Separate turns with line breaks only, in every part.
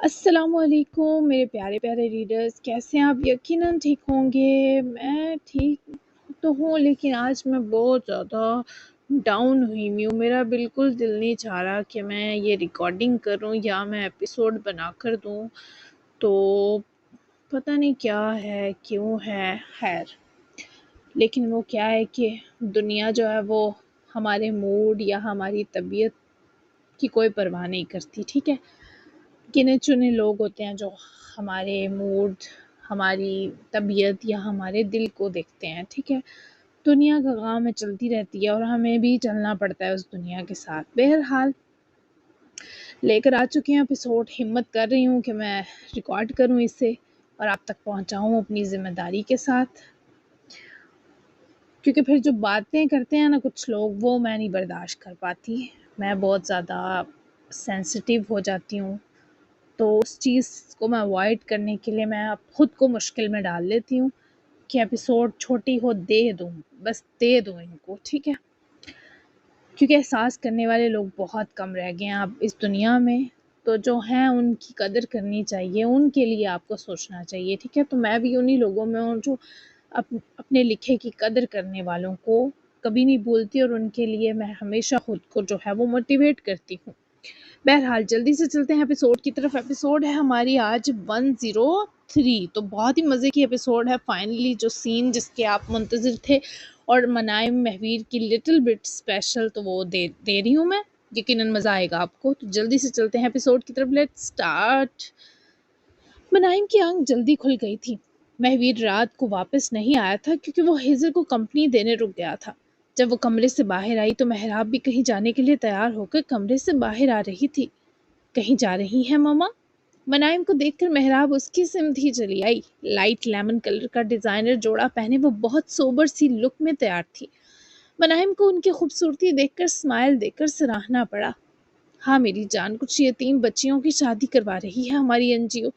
السلام علیکم میرے پیارے پیارے ریڈرز، کیسے ہیں آپ؟ یقیناً ٹھیک ہوں گے۔ میں ٹھیک تو ہوں، لیکن آج میں بہت زیادہ ڈاؤن ہوئی ہوں۔ میرا بالکل دل نہیں چاہ رہا کہ میں یہ ریکارڈنگ کروں یا میں ایپیسوڈ بنا کر دوں، تو پتہ نہیں کیا ہے، کیوں ہے، خیر۔ لیکن وہ کیا ہے کہ دنیا جو ہے وہ ہمارے موڈ یا ہماری طبیعت کی کوئی پرواہ نہیں کرتی، ٹھیک ہے۔ گنے چنے لوگ ہوتے ہیں جو ہمارے موڈ، ہماری طبیعت یا ہمارے دل کو دیکھتے ہیں، ٹھیک ہے۔ دنیا کا کام میں چلتی رہتی ہے اور ہمیں بھی چلنا پڑتا ہے اس دنیا کے ساتھ۔ بہرحال لے کر آ چکی ہوں ایپیسوڈ، ہمت کر رہی ہوں کہ میں ریکارڈ کروں اسے اور آپ تک پہنچاؤں اپنی ذمہ داری کے ساتھ، کیونکہ پھر جو باتیں کرتے ہیں نا کچھ لوگ، وہ میں نہیں برداشت کر پاتی۔ میں بہت زیادہ سینسٹیو ہو جاتی ہوں، تو اس چیز کو میں اوائڈ کرنے کے لیے میں اب خود کو مشکل میں ڈال لیتی ہوں کہ ایپیسوڈ چھوٹی ہو دے دوں، بس دے دوں ان کو، ٹھیک ہے۔ کیونکہ احساس کرنے والے لوگ بہت کم رہ گئے ہیں اب اس دنیا میں، تو جو ہیں ان کی قدر کرنی چاہیے، ان کے لیے آپ کو سوچنا چاہیے، ٹھیک ہے۔ تو میں بھی انہی لوگوں میں ہوں جو اپنے لکھے کی قدر کرنے والوں کو کبھی نہیں بھولتی، اور ان کے لیے میں ہمیشہ خود کو جو ہے وہ موٹیویٹ کرتی ہوں۔ بہرحال جلدی سے چلتے ہیں ایپیسوڈ کی طرف۔ ایپیسوڈ ہے ہماری آج 103، تو بہت ہی مزے کی ایپیسوڈ ہے۔ فائنلی جو سین جس کے آپ منتظر تھے اور منائم مہویر کی لٹل بٹ اسپیشل، تو وہ دے رہی ہوں میں، یقیناً مزہ آئے گا آپ کو۔ تو جلدی سے چلتے ہیں ایپیسوڈ کی طرف، لیٹس سٹارٹ۔ منائم کی آنکھ جلدی کھل گئی تھی۔ مہویر رات کو واپس نہیں آیا تھا کیونکہ وہ ہیزر کو کمپنی دینے رک گیا تھا۔ جب وہ کمرے سے باہر آئی تو محراب بھی کہیں جانے کے لیے تیار ہو کر کمرے سے باہر آ رہی تھی۔ کہیں جا رہی ہیں ماما؟ منائم کو دیکھ کر محراب اس کی سمت ہی چلی آئی۔ لائٹ لیمن کلر کا ڈیزائنر جوڑا پہنے وہ بہت سوبر سی لک میں تیار تھی۔ منائم کو ان کی خوبصورتی دیکھ کر اسمائل دے کر سراہنا پڑا۔ ہاں میری جان، کچھ یتیم بچیوں کی شادی کروا رہی ہے ہماری این جی او،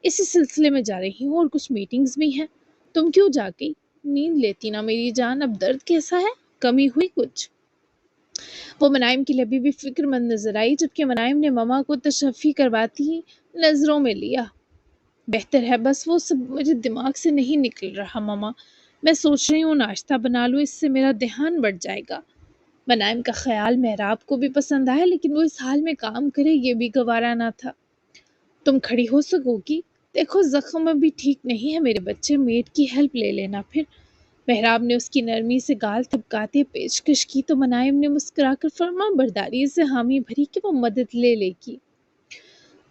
اسی سلسلے میں جا رہی ہوں اور کچھ میٹنگز بھی ہیں۔ تم کیوں جا گئی؟ نیند لیتی نا میری جان، اب درد کیسا ہے؟ کمی ہوئی کچھ؟ وہ منائم کے لیے ابھی بھی فکر مند نظر آئی، جبکہ منائم نے ماما کو تشفی کرواتی نظروں میں لیا۔ بہتر ہے، بس وہ سب مجھے دماغ سے نہیں نکل رہا ماما۔ میں سوچ رہی ہوں ناشتہ بنا لوں، اس سے میرا دھیان بڑھ جائے گا۔ منائم کا خیال محراب کو بھی پسند آیا، لیکن وہ اس حال میں کام کرے یہ بھی گوارا نہ تھا۔ تم کھڑی ہو سکو گی؟ دیکھو زخم ابھی ٹھیک نہیں ہے میرے بچے، میڈ کی ہیلپ لے لینا پھر۔ محراب نے اس کی نرمی سے گال تھپکاتے پیشکش کی تو منائم نے مسکرا کر فرما برداری سے حامی بھری کہ وہ مدد لے لے گی۔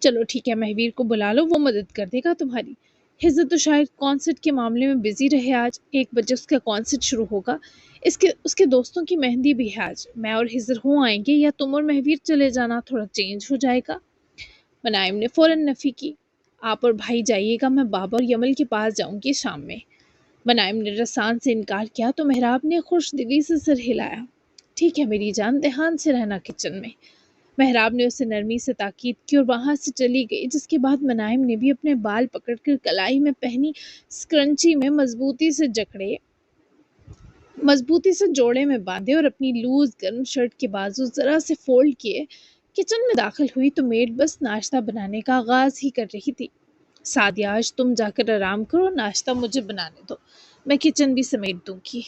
چلو ٹھیک ہے، مہویر کو بلا لو، وہ مدد کر دے گا تمہاری۔ ہزر تو شاید کانسرٹ کے معاملے میں بزی رہے، آج 1 بجے اس کا کانسرٹ شروع ہوگا، اس کے دوستوں کی مہندی بھی ہے آج۔ میں اور ہزر ہوں آئیں گے، یا تم اور مہویر چلے جانا، تھوڑا چینج ہو جائے گا۔ منائم نے فوراً نفی کی۔ آپ اور بھائی جائیے گا، میں بابا اور یمل کے پاس جاؤں گی شام میں۔ منائم نے رسان سے انکار کیا تو محراب نے خوش دلی سے سر ہلایا۔ ٹھیک ہے میری جان، دھیان سے رہنا کچن میں۔ محراب نے اسے نرمی سے تاکید کی اور وہاں سے چلی گئی، جس کے بعد منائم نے بھی اپنے بال پکڑ کر کلائی میں پہنی سکرنچی میں مضبوطی سے جوڑے میں باندھے اور اپنی لوز گرم شرٹ کے بازو ذرا سے فولڈ کیے کچن میں داخل ہوئی تو میڈ بس ناشتہ بنانے کا آغاز ہی کر رہی تھی۔ سعدیہ آج تم جا کر آرام کرو، ناشتہ مجھے بنانے دو، میں کچن بھی سمیٹ دوں گی۔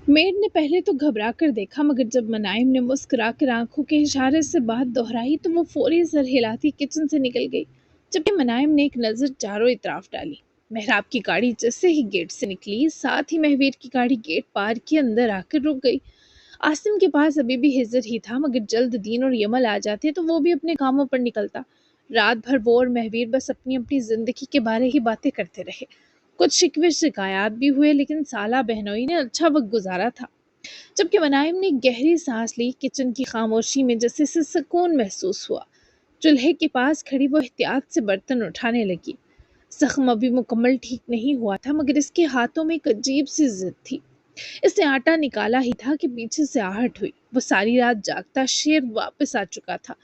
میڈ نے پہلے تو گھبرا کر دیکھا، مگر جب منائم نے مسکرا کر آنکھوں کے اشارے سے بات دہرائی تو وہ فوری سر ہلاتی کچن سے نکل گئی، جبکہ منائم نے ایک نظر چاروں اطراف ڈالی۔ محراب کی گاڑی جیسے ہی گیٹ سے نکلی، ساتھ ہی مہویر کی گاڑی گیٹ پار کے اندر آ کر رک گئی۔ عاصم کے پاس ابھی بھی ہزر ہی تھا، مگر جلد دین اور یمل آ جاتے تو وہ بھی اپنے کاموں پر نکلتا۔ رات بھر وہ اور مہویر بس اپنی زندگی کے بارے ہی باتیں کرتے رہے۔ کچھ شکوے شکایات بھی ہوئے، لیکن سالہ بہنوئی نے اچھا وقت گزارا تھا۔ جبکہ منائم نے گہری سانس لی، کچن کی خاموشی میں جیسے سے سکون محسوس ہوا۔ چولہے کے پاس کھڑی وہ احتیاط سے برتن اٹھانے لگی۔ زخم ابھی مکمل ٹھیک نہیں ہوا تھا، مگر اس کے ہاتھوں میں ایک عجیب سی ضد تھی۔ اس نے آٹا نکالا ہی تھا کہ پیچھے سے آہٹ ہوئی۔ وہ ساری رات جاگتا شیر واپس آ چکا تھا،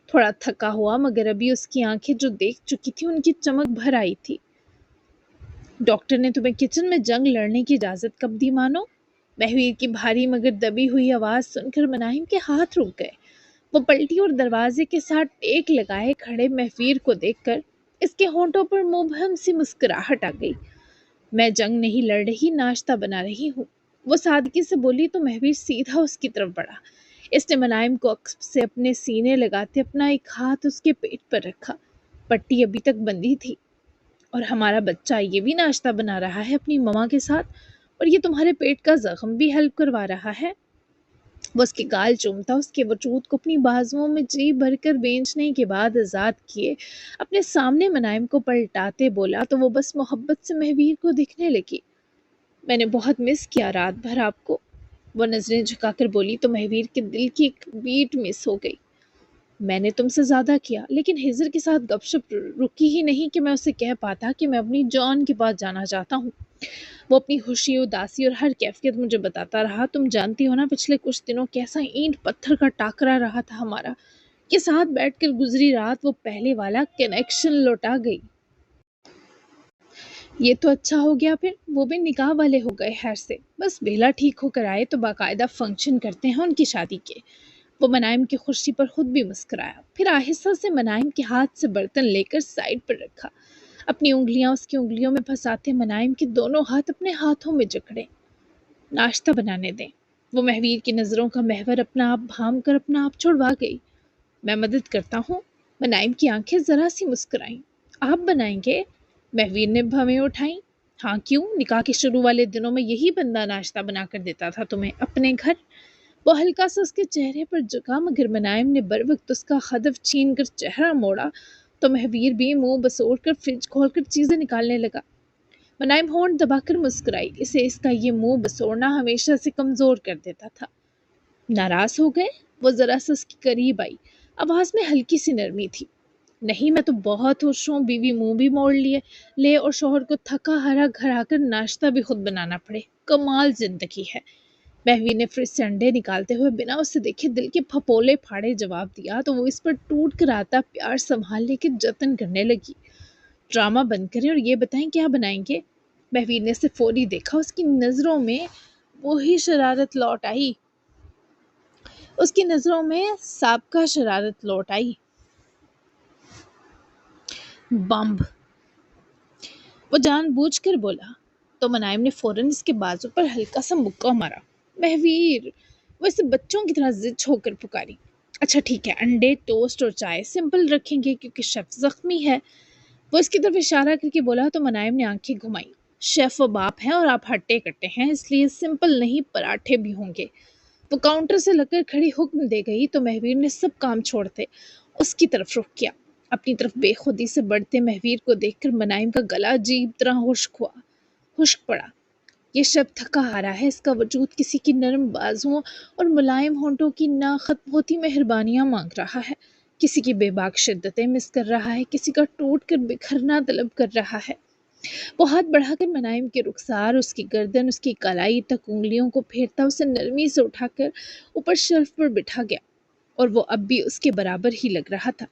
تھوڑا تھکا ہوا، مگر ابھی اس کی آنکھیں جو دیکھ چکی تھی ان کی چمک بھر آئی تھی۔ ڈاکٹر نے تمہیں کچن میں جنگ لڑنے کی اجازت کب دی مانو؟ مہویر کی بھاری مگر دبی ہوئی آواز سن کر منائم کے ہاتھ رک گئے۔ وہ پلٹی اور دروازے کے ساتھ ٹیک لگائے کھڑے مہویر کو دیکھ کر اس کے ہونٹوں پر مبہم سی مسکراہٹ آ گئی۔ میں جنگ نہیں لڑ رہی، ناشتہ بنا رہی ہوں، وہ سادگی سے بولی تو مہویر سیدھا اس کی طرف بڑھا۔ اس نے ملائم کو عقب سے اپنے سینے لگاتے اپنا ایک ہاتھ اس کے پیٹ پر رکھا۔ پٹی ابھی تک بندھی تھی۔ اور ہمارا بچہ یہ بھی ناشتہ بنا رہا ہے اپنی ماما کے ساتھ، اور یہ تمہارے پیٹ کا زخم بھی ہیلپ کروا رہا ہے۔ وہ اس کے گال چومتا اس کے وجود کو اپنی بازوؤں میں جی بھر کر بینچنے کے بعد آزاد کیے اپنے سامنے ملائم کو پلٹاتے بولا تو وہ بس محبت سے مہویر کو دیکھنے لگی۔ میں نے بہت مس کیا رات بھر آپ کو، وہ نظریں جھکا کر بولی تو مہویر کے دل کی ایک بیٹ مس ہو گئی۔ میں نے تم سے زیادہ کیا، لیکن ہجر کے ساتھ گپ شپ رکی ہی نہیں کہ میں اسے کہہ پاتا کہ میں اپنی جان کے پاس جانا چاہتا ہوں۔ وہ اپنی خوشی اداسی اور ہر کیفیت مجھے بتاتا رہا۔ تم جانتی ہو نا پچھلے کچھ دنوں کیسا اینٹ پتھر کا ٹاکرا رہا تھا ہمارا، کہ ساتھ بیٹھ کر گزری رات وہ پہلے والا کنیکشن لوٹا گئی۔ یہ تو اچھا ہو گیا، پھر وہ بھی نکاح والے ہو گئے خیر سے، بس بیلا ٹھیک ہو کر آئے تو باقاعدہ فنکشن کرتے ہیں ان کی شادی کے۔ وہ منائم کی خوشی پر خود بھی مسکرایا، پھر آہستہ سے منائم کے ہاتھ سے برتن لے کر سائڈ پر رکھا۔ اپنی انگلیاں اس کی انگلیوں میں پھنساتے منائم کے دونوں ہاتھ اپنے ہاتھوں میں جکڑے۔ ناشتہ بنانے دیں۔ وہ مہویر کی نظروں کا محور اپنا آپ بھام کر اپنا آپ چھڑوا گئی۔ میں مدد کرتا ہوں۔ منائم کی آنکھیں ذرا سی مسکرائیں۔ آپ بنائیں گے؟ مہویر نے بھویں اٹھائیں۔ ہاں کیوں، نکاح کے شروع والے دنوں میں یہی بندہ ناشتہ بنا کر دیتا تھا تمہیں اپنے گھر۔ وہ ہلکا سا اس کے چہرے پر جھکا، مگر منائم نے بر وقت اس کا خدف چھین کر چہرہ موڑا تو مہویر بھی منہ بسوڑ کر فریج کھول کر چیزیں نکالنے لگا۔ منائم ہونٹ دبا کر مسکرائی، اسے اس کا یہ منہ بسوڑنا ہمیشہ سے کمزور کر دیتا تھا۔ ناراض ہو گئے؟ وہ ذرا سا اس کے قریب آئی، آواز میں ہلکی سی نرمی تھی۔ نہیں، میں تو بہت خوش ہوں بیوی منہ بھی موڑ لے اور شوہر کو تھکا ہرا گھر آ کر ناشتہ بھی خود بنانا پڑے، کمال زندگی ہے۔ مہویر نے فریج سے انڈے نکالتے ہوئے بنا اسے دیکھے دل کے پھپولے پھاڑے جواب دیا تو وہ اس پر ٹوٹ کر آتا پیار سنبھالنے کے جتن کرنے لگی۔ ڈرامہ بند کریں اور یہ بتائیں کیا بنائیں گے؟ مہویر نے اسے فوری دیکھا، اس کی نظروں میں وہی شرارت لوٹ آئی، اس کی نظروں میں سابقہ شرارت لوٹ آئی۔ بمب، وہ جان بوجھ کر بولا تو منائم نے فوراً اس کے بازو پر ہلکا سا مکہ مارا۔ مہویر، وہ اسے بچوں کی طرح ضد ہو کر پکاری۔ اچھا ٹھیک ہے، انڈے ٹوسٹ اور چائے سمپل رکھیں گے کیونکہ شیف زخمی ہے، وہ اس کی طرف اشارہ کر کے بولا تو منائم نے آنکھیں گھمائی۔ شیف و باپ ہیں اور آپ ہٹے کٹے ہیں، اس لیے سمپل نہیں پراٹھے بھی ہوں گے۔ وہ کاؤنٹر سے لگ کر کھڑی حکم دے گئی تو مہویر نے سب کام چھوڑتے اس کی طرف رخ کیا۔ اپنی طرف بے خودی سے بڑھتے مہویر کو دیکھ کر منائم کا گلا عجیب طرح خشک پڑا۔ یہ شب تھکا ہارا ہے، اس کا وجود کسی کی نرم بازوؤں اور ملائم ہونٹوں کی نہ ختم ہوتی مہربانیاں مانگ رہا ہے، کسی کی بے باک شدتیں مس کر رہا ہے، کسی کا ٹوٹ کر بکھرنا طلب کر رہا ہے۔ وہ ہاتھ بڑھا کر منائم کے رخسار، اس کی گردن، اس کی کلائی تک انگلیوں کو پھیرتا اسے نرمی سے اٹھا کر اوپر شیلف پر بٹھا گیا، اور وہ اب بھی اس کے برابر ہی لگ رہا تھا۔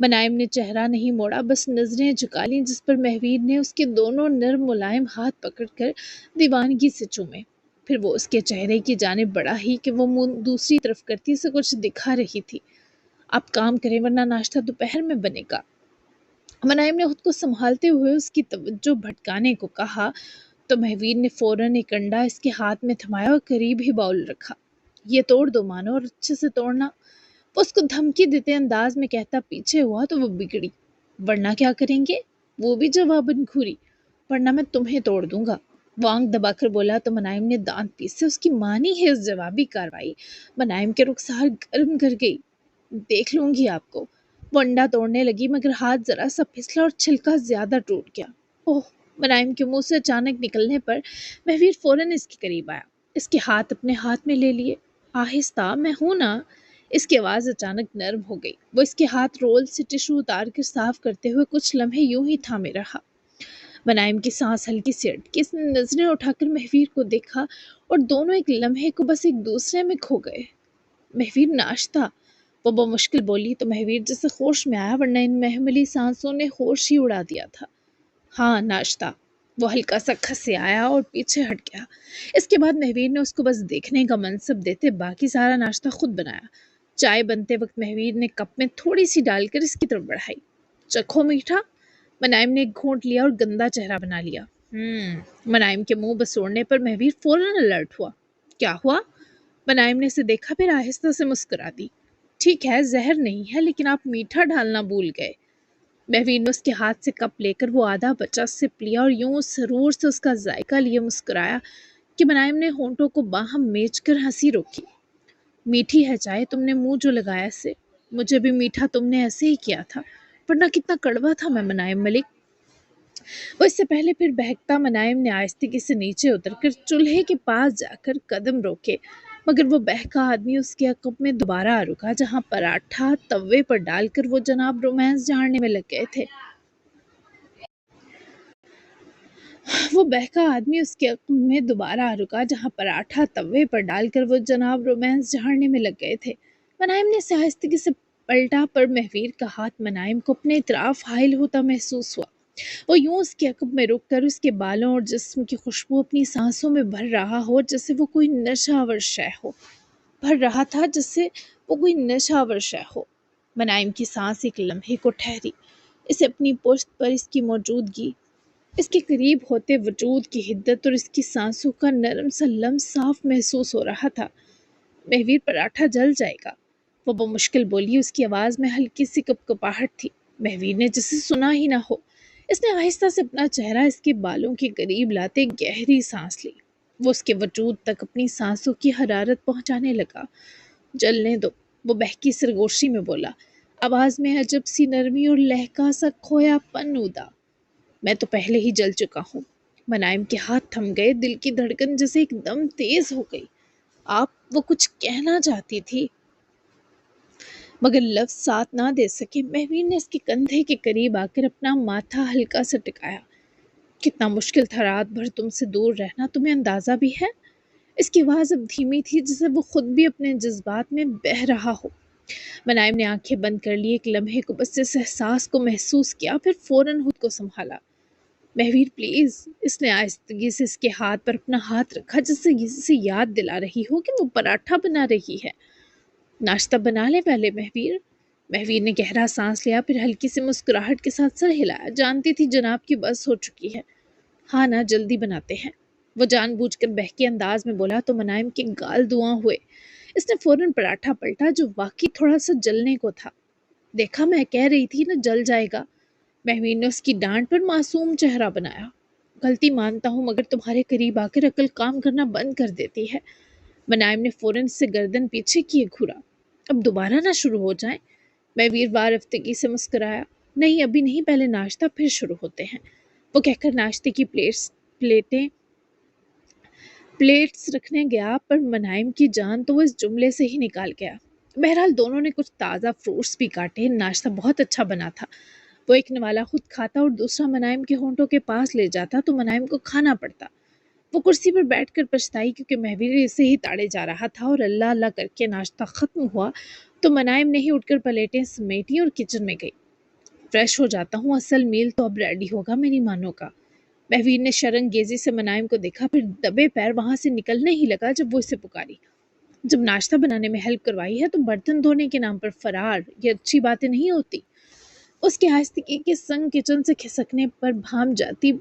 منائم نے چہرہ نہیں موڑا، بس نظریں جھکا لیں، جس پر مہویر نے اس کے دونوں نرم ملائم ہاتھ پکڑ کر دیوانگی سے چومے۔ پھر وہ اس کے چہرے کی جانب بڑھا ہی کہ وہ منہ دوسری طرف کرتی اسے کچھ دکھا رہی تھی۔ آپ کام کریں ورنہ ناشتہ دوپہر میں بنے گا۔ منائم نے خود کو سنبھالتے ہوئے اس کی توجہ بھٹکانے کو کہا تو مہویر نے فوراً ایک انڈا اس کے ہاتھ میں تھمایا اور قریب ہی باؤل رکھا۔ یہ توڑ دو مانو، اور اچھے سے توڑنا، وہ اس کو دھمکی دیتے انداز میں کہتا پیچھے ہوا تو وہ بگڑی۔ ورنہ کیا کریں گے؟ وہ بھی جواباً گھوری۔ ورنہ میں تمہیں توڑ دوں گا، وہ آنکھ دبا کر بولا تو منائم نے دانت پیسے اس کی مانی ہے اس جوابی کاروائی۔ منائم کے رخسار گرم کر گئی۔ دیکھ لوں گی آپ کو۔ وہ انڈا توڑنے لگی مگر ہاتھ ذرا سا پھسلا اور چھلکا زیادہ ٹوٹ گیا۔ اوہ! منائم کے منہ سے اچانک نکلنے پر مہویر فوراً اس کے قریب آیا، اس کے ہاتھ اپنے ہاتھ میں لے لیے۔ آہستہ، میں ہوں نا۔ اس کی آواز اچانک نرم ہو گئی۔ وہ اس کے ہاتھ رول سے ٹشو اتار کر صاف کرتے ہوئے کچھ لمحے یوں ہی تھامے رہا۔ منائم کی سانس ہلکی سی اٹکی، اس نے نظریں اٹھا کر مہویر کو دیکھا اور دونوں ایک لمحے کو بس ایک دوسرے میں کھو گئے۔ مہویر، ناشتہ، وہ بمشکل بولی تو مہویر جسے ہوش میں آیا ورنہ ان محملی سانسوں نے ہوش ہی اڑا دیا تھا۔ ہاں ناشتہ، وہ ہلکا سا کھسے آیا اور پیچھے ہٹ گیا۔ اس کے بعد مہویر نے اس کو بس دیکھنے کا منصب دیتے باقی سارا ناشتہ خود بنایا۔ چائے بنتے وقت مہویر نے کپ میں تھوڑی سی ڈال کر اس کی طرف بڑھائی۔ چکھو میٹھا۔ منائم نے ایک گھونٹ لیا اور گندا چہرہ بنا لیا۔ منائم کے منہ بسوڑنے پر مہویر فوراً الرٹ ہوا۔ کیا ہوا؟ منائم نے اسے دیکھا، پھر آہستہ سے مسکرا دی۔ ٹھیک ہے، زہر نہیں ہے، لیکن آپ میٹھا ڈالنا بھول گئے۔ مہویر نے اس کے ہاتھ سے کپ لے کر وہ آدھا بچا سپ لیا اور یوں سرور سے اس کا ذائقہ لیے مسکرایا کہ منائم نے ہونٹوں کو باہم میچ کر ہنسی روکی۔ میٹھی ہے چائے، تم نے منہ جو لگایا اس سے، مجھے بھی میٹھا تم نے ایسے ہی کیا تھا، ورنہ کتنا کڑوا تھا میں منائم ملک۔ وہ اس سے پہلے پھر بہکتا منائم نے آہستگی سے نیچے اتر کر چولہے کے پاس جا کر قدم روکے، مگر وہ بہکا آدمی اس کے عقب میں دوبارہ آ رکا جہاں پراٹھا توے پر ڈال کر وہ جناب رومانس جھاڑنے میں لگ گئے تھے۔ وہ بہکا آدمی اس کے عقب میں دوبارہ آ رکا جہاں پراٹھا توے پر ڈال کر وہ جناب رومانس جھاڑنے میں لگ گئے تھے۔ منائم نے آہستگی سے پلٹا، پر مہویر کا ہاتھ منائم کو اپنے اطراف حائل ہوتا محسوس ہوا۔ وہ یوں اس کے عقب میں رک کر اس کے بالوں اور جسم کی خوشبو اپنی سانسوں میں بھر رہا ہو جیسے وہ کوئی نشہ آور شے ہو۔ بھر رہا تھا جیسے وہ کوئی نشہ آور شے ہو۔ منائم کی سانس ایک لمحے کو ٹھہری۔ اسے اپنی پشت پر اس کی موجودگی، اس کے قریب ہوتے وجود کی حدت اور اس کی سانسوں کا نرم سا لمس صاف محسوس ہو رہا تھا۔ مہویر، پراٹھا جل جائے گا، وہ بمشکل بولی۔ اس کی آواز میں ہلکی سی کپکپاہٹ تھی، مہویر نے جسے سنا ہی نہ ہو۔ اس نے آہستہ سے اپنا چہرہ اس کے بالوں کے قریب لاتے گہری سانس لی۔ وہ اس کے وجود تک اپنی سانسوں کی حرارت پہنچانے لگا۔ جلنے دو، وہ بہکی سرگوشی میں بولا، آواز میں عجب سی نرمی اور لہکا سا کھویا پن ادا۔ میں تو پہلے ہی جل چکا ہوں۔ منائم کے ہاتھ تھم گئے، دل کی دھڑکن جیسے ایک دم تیز ہو گئی۔ وہ کچھ کہنا چاہتی تھی مگر لفظ ساتھ نہ دے سکے۔ مہویر نے اس کے کندھے کے قریب آ کر اپنا ماتھا ہلکا سا ٹکایا۔ کتنا مشکل تھا رات بھر تم سے دور رہنا، تمہیں اندازہ بھی ہے؟ اس کی آواز اب دھیمی تھی جیسے وہ خود بھی اپنے جذبات میں بہہ رہا ہو۔ منائم نے آنکھیں بند کر لی، ایک لمحے کو بس اس احساس کو محسوس کیا، پھر فوراً خود کو سنبھالا۔ مہویر پلیز، اس نے آہستگی سے اس کے ہاتھ پر اپنا ہاتھ رکھا جیسے کسی سے یاد دلا رہی ہو کہ وہ پراٹھا بنا رہی ہے۔ ناشتہ بنا لے پہلے مہویر۔ مہویر نے گہرا سانس لیا، پھر ہلکی سی مسکراہٹ کے ساتھ سر ہلایا۔ جانتی تھی جناب کی بس ہو چکی ہے۔ ہاں نا، جلدی بناتے ہیں، وہ جان بوجھ کر بہکے انداز میں بولا تو منائم کے گال دھواں ہوئے۔ اس نے فوراً پراٹھا پلٹا جو واقعی تھوڑا سا جلنے کو تھا۔ دیکھا، میں کہہ رہی تھی نا جل جائے گا۔ مہویر نے اس کی ڈانٹ پر معصوم چہرہ بنایا۔ غلطی مانتا ہوں، مگر تمہارے قریب آ کر عقل کام کرنا بند کر دیتی ہے۔ منائم نے فوراً سے گردن پیچھے کیے گھورا۔ اب دوبارہ نہ شروع ہو جائیں۔ مہویر وارفتگی سے مسکرایا۔ نہیں، ابھی نہیں، پہلے ناشتہ پھر شروع ہوتے ہیں، وہ کہہ کر ناشتے کی پلیٹس رکھنے گیا، پر منائم کی جان تو وہ اس جملے سے ہی نکال گیا۔ بہرحال دونوں نے کچھ تازہ فروٹس بھی کاٹے۔ ناشتہ بہت اچھا بنا تھا۔ وہ ایک نوالا خود کھاتا اور دوسرا منائم کے ہونٹوں کے پاس لے جاتا تو منائم کو کھانا پڑتا۔ وہ کرسی پر بیٹھ کر پچھتائی کیونکہ مہویر اسے ہی تاڑے جا رہا تھا، اور اللہ اللہ کر کے ناشتہ ختم ہوا تو منائم نے ہی اٹھ کر پلیٹیں سمیٹی اور کچن میں گئی۔ فریش ہو جاتا ہوں، اصل میل تو اب ریڈی ہوگا میری مانوں کا۔ مہویر نے شرنگیزی سے منائم کو دیکھا، پھر دبے پیر وہاں سے نکلنے ہی لگا جب وہ اسے پکاری۔ جب ناشتہ بنانے میں ہیلپ کروائی ہے تو برتن دھونے کے نام پر فرار، یہ اچھی باتیں نہیں ہوتی۔ اس کے آہستگی کے سنگ کچن سے کھسکنے پر بھام جاتی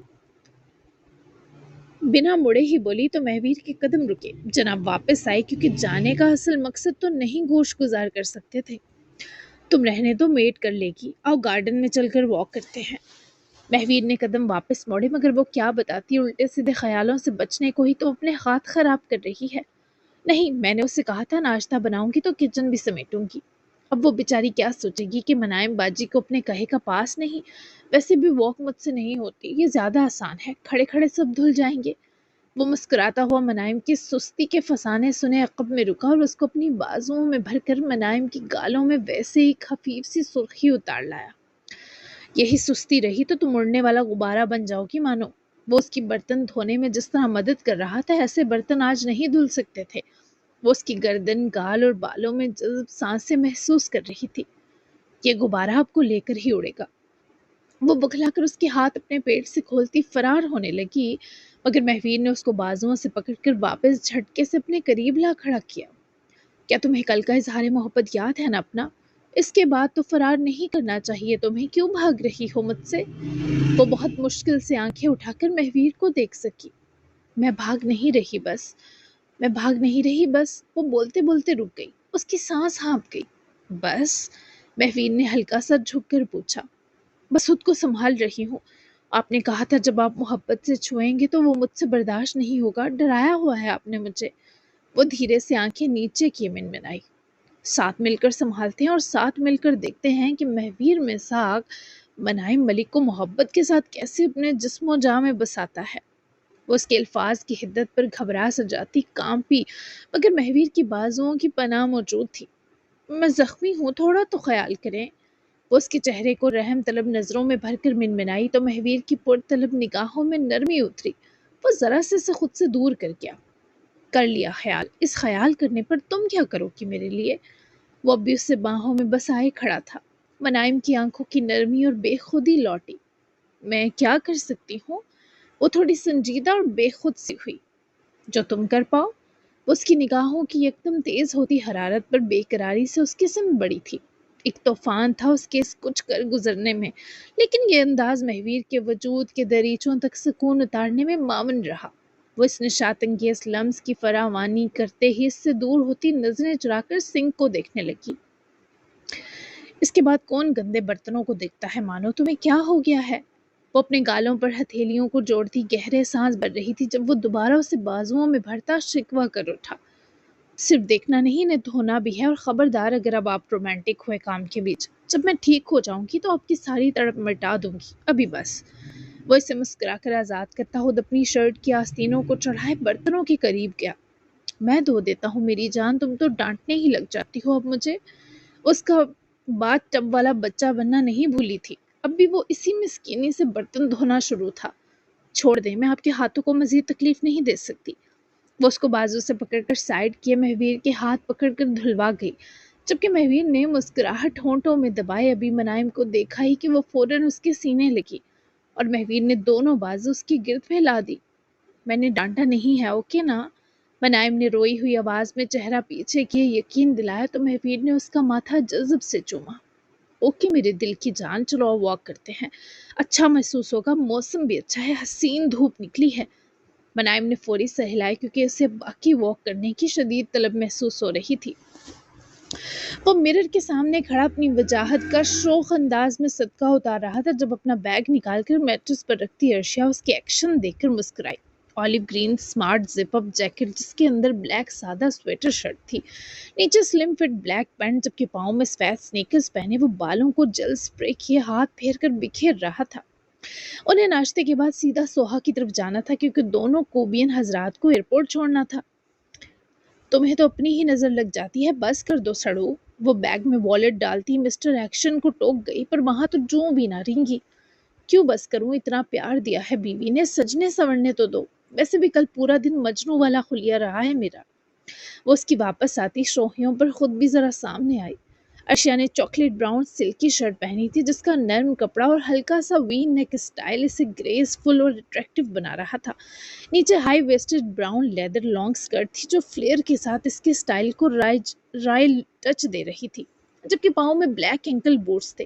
بنا مڑے ہی بولی تو مہویر کے قدم رکے۔ جناب واپس آئے کیونکہ جانے کا اصل مقصد تو نہیں گوشت گزار کر سکتے تھے۔ تم رہنے دو، میٹ کر لے گی، آؤ گارڈن میں چل کر واک کرتے ہیں۔ مہویر نے قدم واپس موڑے، مگر وہ کیا بتاتی، الٹے سیدھے خیالوں سے بچنے کو ہی تو اپنے ہاتھ خراب کر رہی ہے۔ نہیں، میں نے اس سے کہا تھا ناشتہ بناؤں گی تو کچن بھی سمیٹوں گی۔ اب وہ بیچاری کیا سوچے گی کہ منائم باجی کو اپنے کہے کا پاس نہیں۔ ویسے بھی واک مجھ سے نہیں ہوتی، یہ زیادہ آسان ہے، کھڑے کھڑے سب دھل جائیں گے۔ وہ مسکراتا ہوا منائم کی سستی کے فسانے سنے عقب میں رکا اور اس کو اپنی بازوؤں میں بھر کر منائم کی گالوں میں ویسے ہی خفیف سی سرخی اتار لایا۔ یہی سستی رہی تو تم اڑنے والا غبارہ بن جاؤ گی مانو۔ وہ اس کی برتن دھونے میں جس طرح مدد کر رہا تھا، ایسے برتن آج نہیں دھل سکتے تھے۔ وہ اس کی گردن، گال اور بالوں میں جذب سانسیں محسوس کر رہی تھی۔ یہ غبارہ آپ کو لے کر ہی اڑے گا۔ وہ بکھلا کر اس کے ہاتھ اپنے پیٹ سے کھولتی فرار ہونے لگی، مگر مہویر نے اس کو بازوؤں سے پکڑ کر واپس جھٹکے سے اپنے قریب لا کھڑا کیا۔ کیا تمہیں کل کا اظہار محبت یاد ہے نا اپنا؟ اس کے بعد تو فرار نہیں کرنا چاہیے تمہیں، کیوں بھاگ رہی ہو مجھ سے؟ وہ بہت مشکل سے آنکھیں اٹھا کر مہویر کو دیکھ سکی۔ میں بھاگ نہیں رہی بس، میں بھاگ نہیں رہی بس، وہ بولتے بولتے رک گئی، اس کی سانس ہانپ گئی۔ بس؟ مہویر نے ہلکا سا جھک کر پوچھا۔ بس خود کو سنبھال رہی ہوں، آپ نے کہا تھا جب آپ محبت سے چھوئیں گے تو وہ مجھ سے برداشت نہیں ہوگا، ڈرایا ہوا ہے آپ نے مجھے۔ وہ دھیرے سے آنکھیں نیچے کی منمنائی۔ ساتھ مل کر سنبھالتے ہیں اور ساتھ مل کر دیکھتے ہیں کہ مہویر مساق منائم ملک کو محبت کے ساتھ کیسے اپنے جسم و جاں میں بساتا ہے۔ وہ اس کے الفاظ کی حدت پر گھبرا سا جاتی، کانپی، مگر مہویر کی بازوؤں کی پناہ موجود تھی۔ میں زخمی ہوں، تھوڑا تو خیال کریں۔ وہ اس کے چہرے کو رحم طلب نظروں میں بھر کر منمنائی تو مہویر کی پر طلب نگاہوں میں نرمی اتری۔ وہ ذرا سے خود سے دور کر گیا۔ کر لیا خیال، اس خیال کرنے پر تم کیا کرو گی میرے لیے؟ وہ اب بھی اس سے باہوں میں بسائے کھڑا تھا۔ منائم کی آنکھوں کی نرمی اور بے خودی لوٹی۔ میں کیا کر سکتی ہوں؟ وہ تھوڑی سنجیدہ اور بے خود سی ہوئی۔ جو تم کر پاؤ۔ اس کی نگاہوں کی یکدم تیز ہوتی حرارت پر بے قراری سے اس کی سمت بڑی تھی۔ ایک طوفان تھا اس کے اس کچھ کر گزرنے میں، لیکن یہ انداز مہویر کے وجود کے دریچوں تک سکون اتارنے میں معاون رہا۔ وہ اس نشاط انگیز لمس کی فراوانی کرتے ہی اس سے دور ہوتی نظریں چرا کر سنک کو دیکھنے لگی۔ اس کے بعد کون گندے برتنوں کو دیکھتا ہے مانو، تمہیں کیا ہو گیا ہے؟ وہ اپنے گالوں پر ہتھیلیوں کو جوڑتی گہرے سانس بھر رہی تھی جب وہ دوبارہ اسے بازوؤں میں بھرتا شکوہ کر اٹھا۔ صرف دیکھنا نہیں، انہیں دھونا بھی ہے، اور خبردار اگر اب آپ رومانٹک ہوئے کام کے بیچ، جب میں ٹھیک ہو جاؤں گی تو آپ کی ساری تڑپ مٹا دوں گی، ابھی بس۔ وہ اسے مسکرا کر آزاد کرتا خود اپنی شرٹ کی آستینوں کو چڑھائے برتنوں کے قریب گیا۔ میں دھو دیتا ہوں میری جان، تم تو ڈانٹنے ہی لگ جاتی ہو اب مجھے۔ اس کا بات ٹب والا بچہ بننا نہیں بھولی تھی، اب بھی وہ اسی مسکینی سے برتن دھونا شروع تھا۔ چھوڑ دیں، میں آپ کے ہاتھوں کو مزید تکلیف نہیں دے سکتی۔ وہ اس کو بازو سے پکڑ کر سائڈ کیے مہویر کے ہاتھ پکڑ کر دھلوا گئی، جبکہ مہویر نے مسکراہٹ ہونٹوں میں دبائے ابھی منائم کو دیکھا ہی کہ وہ فوراً اس کے سینے لگی اور مہویر نے دونوں بازو اس کی گرد پھیلا دی۔ میں نے ڈانٹا نہیں ہے، اوکے نا؟ منائم نے روئی ہوئی آواز میں چہرہ پیچھے کیے یقین دلایا تو مہویر نے اس کا ماتھا جذب سے چوما۔ اوکے میرے دل کی جان، چلو واک کرتے ہیں، اچھا محسوس ہوگا، موسم بھی اچھا ہے، حسین دھوپ نکلی ہے۔ منائم نے فوری سر ہلائے کیونکہ اسے باقی واک کرنے کی شدید طلب محسوس ہو رہی تھی۔ وہ مرر کے سامنے کھڑا اپنی وجاہت کا شوخ انداز میں صدقہ اتار رہا تھا جب اپنا بیگ نکال کر میٹرس پر رکھتی عرشیہ اس کے ایکشن دیکھ کر مسکرائی۔ آلیو گرین سمارٹ زپ اپ جیکٹ جس کے اندر بلیک سادہ سویٹر شرٹ تھی، نیچے سلم فٹ بلیک پینٹ، جبکہ پاؤں میں سفید سنیکرز پہنے وہ بالوں کو جل سپرے کیے ہاتھ پھیر کر بکھیر رہا تھا۔ انہیں ناشتے کے بعد سیدھا سوہا کی طرف جانا تھا کیونکہ دونوں کوبین حضرات کو ایئرپورٹ چھوڑنا تھا۔ تمہیں تو اپنی ہی نظر لگ جاتی ہے، بس کر دو سڑو۔ وہ بیگ میں والیٹ ڈالتی مسٹر ایکشن کو ٹوک گئی، پر وہاں تو جوں بھی نہ رینگی۔ کیوں بس کروں، اتنا پیار دیا ہے بیوی نے، سجنے سورنے تو دو، ویسے بھی کل پورا دن مجنوں والا خلیہ رہا ہے میرا۔ وہ اس کی واپس آتی شوخیوں پر خود بھی ذرا سامنے آئی۔ عرشیہ نے چاکلیٹ براؤن سلکی شرٹ پہنی تھی جس کا نرم کپڑا اور ہلکا سا وی نیک سٹائل اسے گریس فل اور اٹریکٹیو بنا رہا تھا۔ نیچے high waisted brown leather long skirt تھی جو فلیئر کے ساتھ اس کے سٹائل کو رائل ٹچ دے رہی تھی، جبکہ پاؤں میں بلیک اینکل بوٹس تھے۔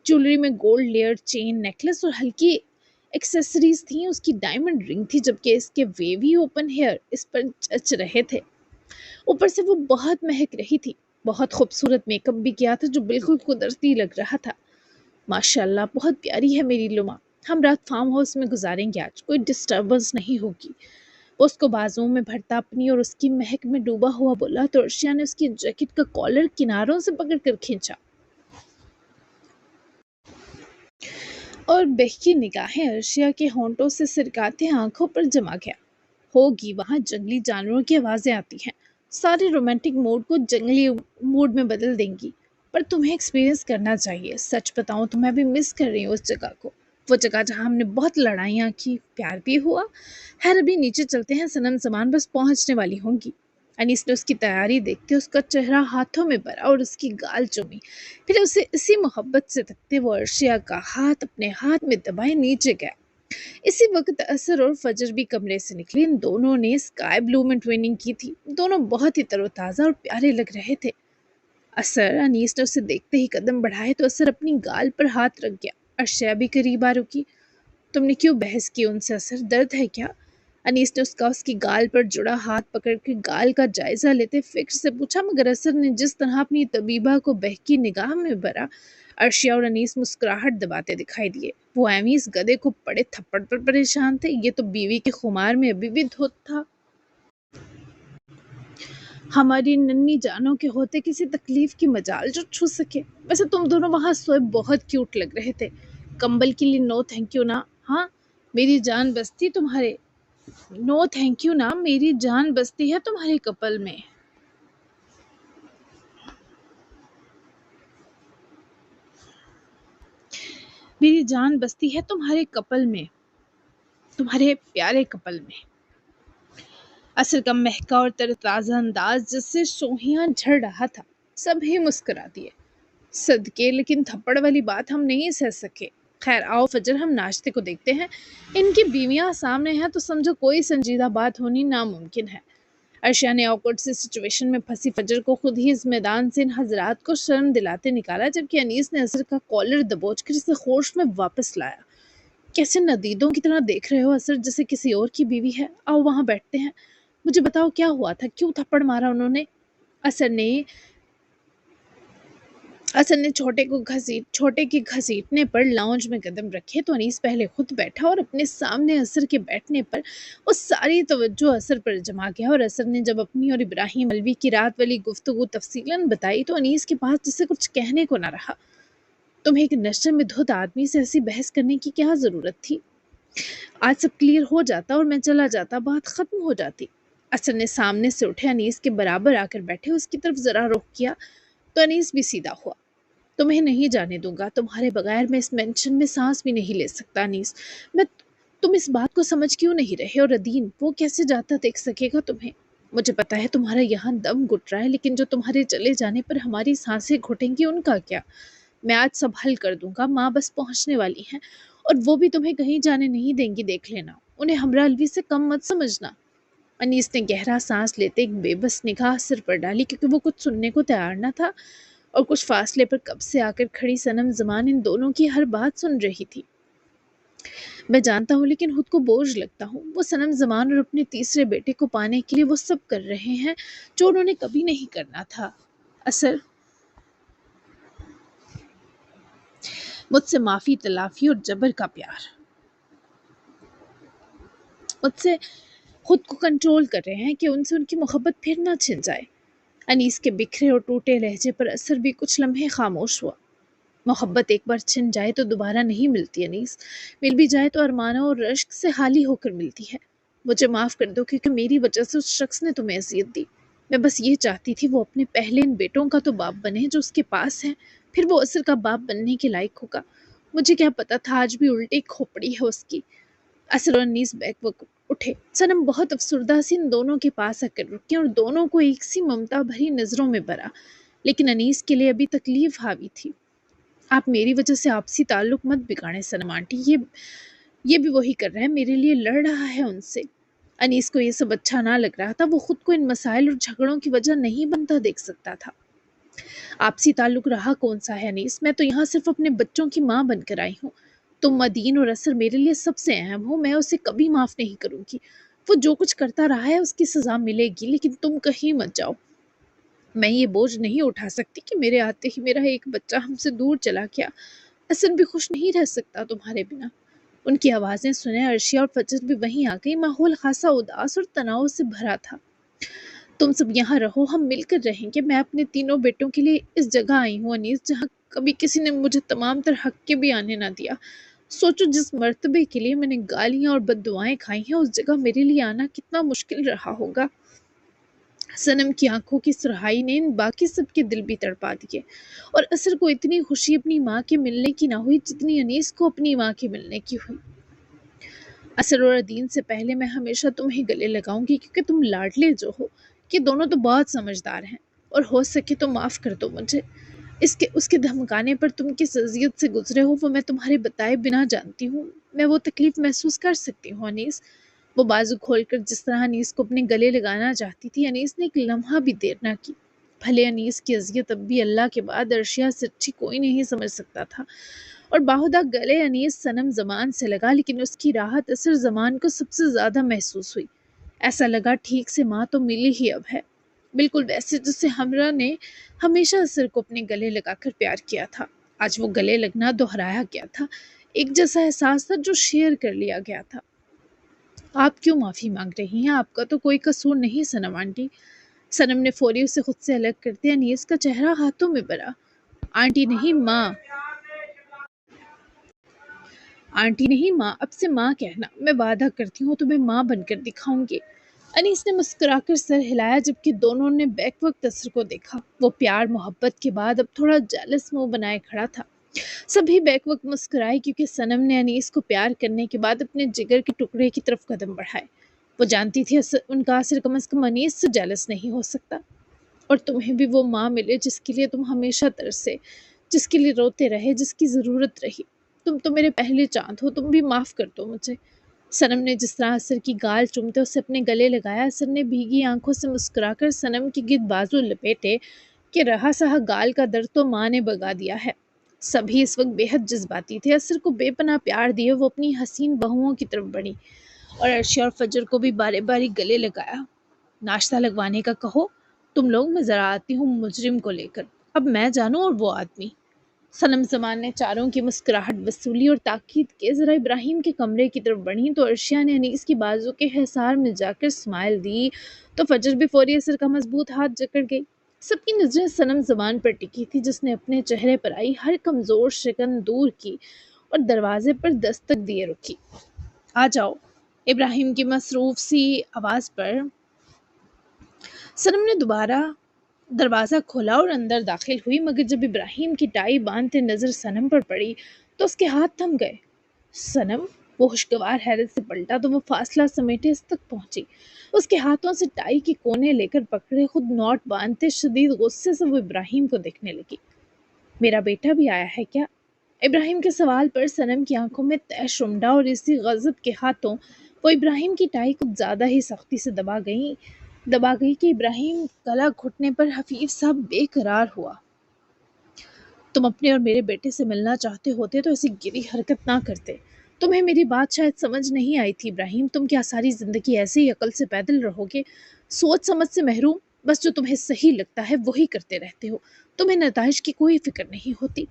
جولری میں گولڈ لیئر چین، نیکلس اور ہلکی ایکسیسریز تھیں۔ اس کی ڈائمنڈ رنگ تھی جبکہ اس کے ویوی اوپن ہیئر اس پر جچ رہے تھے۔ اوپر سے وہ بہت مہک رہی تھی، بہت خوبصورت میک اپ بھی کیا تھا جو بالکل قدرتی لگ رہا تھا۔ ماشاءاللہ بہت پیاری ہے میری لما، ہم رات فارم ہاؤس میں گزاریں گے، آج کوئی ڈسٹربنس نہیں ہوگی۔ وہ اس کو بازوؤں میں بھرتا اپنی اور اس کی مہک میں ڈوبا ہوا بولا تو عرشیہ نے اس کی جیکٹ کا کالر کناروں سے پکڑ کر کھینچا اور بہکی نگاہیں عرشیہ کے ہونٹوں سے سرکاتے آنکھوں پر جما گیا۔ ہوگی وہاں جنگلی جانوروں کی آوازیں آتی ہیں، سارے رومانٹک موڈ کو جنگلی موڈ میں بدل دیں گی، پر تمہیں ایکسپیرینس کرنا چاہیے۔ سچ بتاؤں تو میں بھی مس کر رہی ہوں اس جگہ کو، وہ جگہ جہاں ہم نے بہت لڑائیاں کی، پیار بھی ہوا۔ خیر ابھی نیچے چلتے ہیں، صنم زمان بس پہنچنے والی ہوں گی۔ انیس نے اس کی تیاری دیکھتے اس کا چہرہ ہاتھوں میں بھرا اور اس کی گال چومی، پھر اسے اسی محبت سے تکتے وہ عرشیہ کا ہاتھ اپنے ہاتھ میں دبائے نیچے گیا۔ اسی وقت اثر اور فجر بھی کمرے سے نکلے۔ ان دونوں نے اسکائی بلو میں ٹریننگ کی تھی، دونوں بہت ہی تر و تازہ اور پیارے لگ رہے تھے۔ انیس نے اسے دیکھتے ہی قدم بڑھائے تو اثر اپنی گال پر ہاتھ رکھ گیا۔ ارشیا بھی قریب آ رکی۔ تم نے کیوں بحث کی ان سے اثر؟ درد ہے کیا؟ انیس نے اس کی گال پر جڑا ہاتھ پکڑ کے گال کا جائزہ لیتے فکر سے پوچھا، مگر اثر نے جس طرح اپنی طبیبہ کو بہکی نگاہ میں بھرا، ارشیا اور انیس مسکراہٹ دباتے دکھائی دیے۔ وہ ایویں اس گدھے کو پڑے تھپڑ پر پریشان تھے، یہ تو بیوی کے خمار میں ابھی بھی دھت تھا۔ ہماری ننھی جانوں کے ہوتے کسی تکلیف کی مجال جو چھو سکے۔ ویسے تم دونوں وہاں سوئے بہت کیوٹ لگ رہے تھے۔ کمبل کے لیے نو تھینک یو نا۔ ہاں میری جان بستی تمہارے نو تھینک یو نا، میری جان بستی ہے تمہارے کپل میں۔ میری جان بستی ہے تمہارے کپل میں، تمہارے پیارے کپل میں۔ اثر کا مہکا اور تر تازہ انداز جس سے سوہیاں جھڑ رہا تھا، سبھی مسکرا دیے۔ صدقے، لیکن تھپڑ والی بات ہم نہیں سہ سکے۔ خیر آؤ فجر، ہم ناشتے کو دیکھتے ہیں۔ ان کی بیویاں سامنے ہیں تو سمجھو کوئی سنجیدہ بات ہونی ناممکن ہے۔ ارشیا نے آکورڈ سی سچویشن میں پھنسی فجر کو خود ہی اس میدان سے ان حضرات کو شرم دلاتے نکالا، جبکہ انیس نے اثر کا کالر دبوچ کر اسے ہوش میں واپس لایا۔ کیسے ندیدوں کی طرح دیکھ رہے ہو اثر، جیسے کسی اور کی بیوی ہے؟ آؤ وہاں بیٹھتے ہیں، مجھے بتاؤ کیا ہوا تھا، کیوں تھپڑ مارا انہوں نے؟ اثر نے چھوٹے کے گھسیٹنے پر لاؤنج میں قدم رکھے تو انیس پہلے خود بیٹھا اور اپنے سامنے اثر کے بیٹھنے پر وہ ساری توجہ اثر پر جما گیا، اور اثر نے جب اپنی اور ابراہیم الوی کی رات والی گفتگو تفصیلاً بتائی تو انیس کے پاس جسے کچھ کہنے کو نہ رہا۔ تمہیں ایک نشے میں دھت آدمی سے ایسی بحث کرنے کی کیا ضرورت تھی؟ آج سب کلیئر ہو جاتا اور میں چلا جاتا، بات ختم ہو جاتی۔ اثر نے سامنے سے اٹھے انیس کے برابر آ کر بیٹھے، اس کی طرف ذرا رخ کیا تو انیس بھی سیدھا ہوا۔ تمہیں نہیں جانے دوں گا، تمہارے بغیر میں اس مینشن میں سانس بھی نہیں لے سکتا انیس۔ میں تم اس بات کو سمجھ کیوں نہیں رہے؟ اور ادین وہ کیسے جاتا دیکھ سکے گا تمہیں؟ مجھے پتا ہے تمہارا یہاں دم گھٹ رہا ہے، لیکن جو تمہارے چلے جانے پر ہماری سانسیں گھٹیں گی ان کا کیا؟ میں آج سب حل کر دوں گا، ماں بس پہنچنے والی ہیں اور وہ بھی تمہیں کہیں جانے نہیں دیں گی، دیکھ لینا۔ انہیں ہمراہ الوی سے کم مت سمجھنا۔ انیس نے گہرا سانس لیتے ایک بے بس نگاہ سر پر ڈالی، کیونکہ وہ کچھ سننے کو تیار نہ تھا، اور کچھ فاصلے پر کب سے آ کر کھڑی صنم زمان ان دونوں کی ہر بات سن رہی تھی۔ میں جانتا ہوں، لیکن خود کو بوجھ لگتا ہوں۔ وہ صنم زمان اور اپنے تیسرے بیٹے کو پانے کے لیے وہ سب کر رہے ہیں جو انہوں نے کبھی نہیں کرنا تھا۔ اثر مجھ سے معافی تلافی اور جبر کا پیار، مجھ سے خود کو کنٹرول کر رہے ہیں کہ ان سے ان کی محبت پھر نہ چھن جائے۔ انیس کے بکھرے اور ٹوٹے لہجے پر اثر بھی کچھ لمحے خاموش ہوا۔ محبت ایک بار چھن جائے تو دوبارہ نہیں ملتی انیس، مل بھی جائے تو ارمانوں اور رشک سے خالی ہو کر ملتی ہے۔ مجھے معاف کر دو، کیونکہ میری وجہ سے اس شخص نے تمہیں اذیت دی۔ میں بس یہ چاہتی تھی وہ اپنے پہلے ان بیٹوں کا تو باپ بنے جو اس کے پاس ہیں، پھر وہ اثر کا باپ بننے کے لائق ہوگا۔ مجھے کیا پتا تھا آج بھی الٹی کھوپڑی ہے اس کی۔ اثر اور انیس بیک وقت اٹھے۔ صنم بہت افسردہ سی ان دونوں کے پاس آ کر رکی اور دونوں کو ایک سی ممتا بھری نظروں میں بھرا، لیکن انیس کے لیے ابھی تکلیف حاوی تھی۔ آپ میری وجہ سے آپسی تعلق مت بگاڑیں صنم آنٹی، یہ بھی وہی کر رہا ہے، میرے لیے لڑ رہا ہے ان سے۔ انیس کو یہ سب اچھا نہ لگ رہا تھا، وہ خود کو ان مسائل اور جھگڑوں کی وجہ نہیں بنتا دیکھ سکتا تھا۔ آپسی تعلق رہا کون سا ہے انیس؟ میں تو یہاں صرف اپنے بچوں کی ماں بن کر آئی ہوں۔ تم، ادین اور اثر میرے لیے سب سے اہم ہو، میں اسے کبھی معاف نہیں کروں گی۔ وہ جو کچھ کرتا رہا ہے اس کی سزا ملے گی، لیکن تم کہیں مت جاؤ۔ میں یہ بوجھ نہیں اٹھا سکتی کہ میرے آتے ہی میرا ایک بچہ ہم سے دور چلا گیا۔ اثر بھی خوش نہیں رہ سکتا تمہارے بنا۔ ان کی آوازیں سنے ارشیا اور فجر بھی وہیں آ گئی۔ ماحول خاصا اداس اور تناؤ سے بھرا تھا۔ تم سب یہاں رہو، ہم مل کر رہیں گے۔ میں اپنے تینوں بیٹوں کے لیے اس جگہ آئی ہوں انیس، جہاں کبھی کسی نے مجھے تمام تر حق کے بھی آنے نہ دیا۔ سوچو جس مرتبے کے لیے میں نے گالیاں اور بد دعائیں کھائی ہیں، اس جگہ میرے لیے آنا کتنا مشکل رہا ہوگا۔ صنم کی آنکھوں کی سرہائی نے ان باقی سب کے دل بھی تڑپا دیے، اور اثر کو اتنی خوشی اپنی ماں کے ملنے کی نہ ہوئی جتنی انیس کو اپنی ماں کے ملنے کی ہوئی۔ اثر اور ادین سے پہلے میں ہمیشہ تمہیں گلے لگاؤں گی، کیونکہ تم لاڈلے جو ہو۔ یہ دونوں تو بہت سمجھدار ہیں، اور ہو سکے تو معاف کر دو مجھے۔ اس کے دھمکانے پر تم کس اذیت سے گزرے ہو وہ میں تمہارے بتائے بنا جانتی ہوں۔ میں وہ تکلیف محسوس کر سکتی ہوں انیس۔ وہ بازو کھول کر جس طرح انیس کو اپنے گلے لگانا چاہتی تھی، انیس نے ایک لمحہ بھی دیر نہ کی۔ بھلے انیس کی اذیت اب بھی اللہ کے بعد عرشیہ سے اچھی کوئی نہیں سمجھ سکتا تھا، اور باہدہ گلے انیس صنم زمان سے لگا، لیکن اس کی راحت اثر زمان کو سب سے زیادہ محسوس ہوئی۔ ایسا لگا ٹھیک سے ماں تو ملی ہی اب ہے، بالکل ویسے جس سے ہمراہ نے ہمیشہ اثر کو اپنے گلے لگا کر پیار کیا تھا۔ آج وہ گلے لگنا دہرایا گیا تھا، ایک جیسا احساس تھا جو شیئر کر لیا گیا تھا۔ آپ کیوں معافی مانگ رہی ہیں؟ آپ کا تو کوئی قصور نہیں صنم آنٹی۔ صنم نے فوری اسے خود سے الگ کرتے انیس کا چہرہ ہاتھوں میں بھرا۔ آنٹی نہیں ماں، آنٹی نہیں ماں، اب سے ماں کہنا۔ میں وعدہ کرتی ہوں تمہیں ماں بن کر دکھاؤں گی۔ انیس نے مسکرا کر سر ہلایا، جبکہ دونوں نے بیک وقت اثر کو دیکھا۔ وہ پیار محبت کے بعد اب تھوڑا جیلس منہ بنائے کھڑا تھا۔ سبھی بیک وقت مسکرائے، کیونکہ صنم نے انیس کو پیار کرنے کے بعد اپنے جگر کے ٹکڑے کی طرف قدم بڑھائے۔ وہ جانتی تھی ان کا اثر کم از کم انیس سے جیلس نہیں ہو سکتا۔ اور تمہیں بھی وہ ماں ملے جس کے لیے تم ہمیشہ ترسے، جس کے لیے روتے رہے، جس کی ضرورت رہی۔ تم تو میرے پہلے چاند ہو، تم بھی معاف کر دو مجھے۔ صنم نے جس طرح اثر کی گال چومتے اسے اپنے گلے لگایا، اثر نے بھیگی آنکھوں سے مسکرا کر صنم کی گرد بازو لپیٹے کہ رہا سہا گال کا درد تو ماں نے بگا دیا ہے۔ سبھی اس وقت بے حد جذباتی تھے۔ اثر کو بے پناہ پیار دیے وہ اپنی حسین بہوؤں کی طرف بڑھی، اور عرشی اور فجر کو بھی باری باری گلے لگایا۔ ناشتہ لگوانے کا کہو تم لوگ، میں ذرا آتی ہوں مجرم کو لے کر۔ اب میں جانوں اور وہ آدمی۔ صنم زمان نے چاروں کی مسکراہٹ وصولی اور تاکید کے ذرا ابراہیم کے کمرے کی طرف بڑھی، تو عرشیہ نے انیس کی بازو کے حصار میں جا کر اسمائل دی، تو فجر بھی فوری اثر کا مضبوط ہاتھ جکڑ گئی۔ سب کی نظریں صنم زمان پر ٹکی تھی، جس نے اپنے چہرے پر آئی ہر کمزور شکن دور کی اور دروازے پر دستک دیے رکی۔ آ جاؤ، ابراہیم کی مصروف سی آواز پر صنم نے دوبارہ دروازہ کھولا اور اندر داخل ہوئی، مگر جب ابراہیم کی ٹائی باندھتے نظر صنم پر پڑی تو اس کے ہاتھ تھم گئے۔ صنم! وہ خوشگوار حیرت سے پلٹا تو وہ فاصلہ سمیٹے اس تک پہنچی۔ اس کے ہاتھوں سے ٹائی کی کونے لے کر پکڑے خود نوٹ باندھتے شدید غصے سے وہ ابراہیم کو دیکھنے لگی۔ میرا بیٹا بھی آیا ہے کیا؟ ابراہیم کے سوال پر صنم کی آنکھوں میں تیش امڈا، اور اسی غضب کے ہاتھوں وہ ابراہیم کی ٹائی کچھ زیادہ ہی سختی سے دبا گئی کہ ابراہیم گلا گھٹنے پر حفیظ سا بے قرار ہوا۔ تم اپنے اور میرے بیٹے سے ملنا چاہتے ہوتے تو ایسی گری حرکت نہ کرتے۔ تمہیں میری بات شاید سمجھ نہیں آئی تھی ابراہیم۔ تم کیا ساری زندگی ایسے ہی عقل سے پیدل رہو گے، سوچ سمجھ سے محروم؟ بس جو تمہیں صحیح لگتا ہے وہی کرتے رہتے ہو، تمہیں نتائج کی کوئی فکر نہیں ہوتی۔